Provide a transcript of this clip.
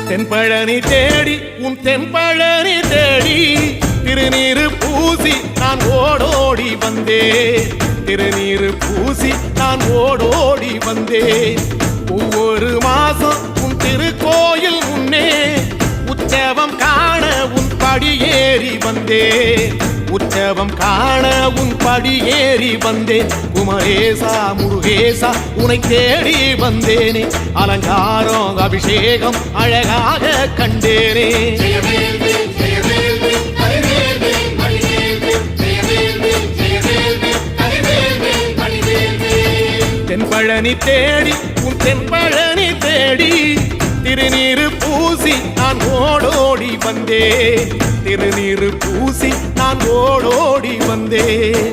தென்பழனி தேடி உன் தென்பழனி தேடி திருநீரு பூசி நான் ஓடோடி வந்தேன். திருநீரு பூசி நான் ஓடோடி வந்தேன். ஒவ்வொரு மாசம் உன் திருக்கோயில் முன்னே உற்சவம் காண உன் படியேறி வந்தேன். உற்சவம் காண உன் படியேறி வந்தேன். குமரேசா முருகேசா உனை தேடி வந்தேனே. அலங்காரம் அபிஷேகம் அழகாக கண்டேனே. தென்பழனி தேடி உன் தென்பழனி தேடி திருநீரு பூசி நான் ஓடோடி வந்தேன். திருநீரு பூசி நான் ஓடோடி வந்தேன்.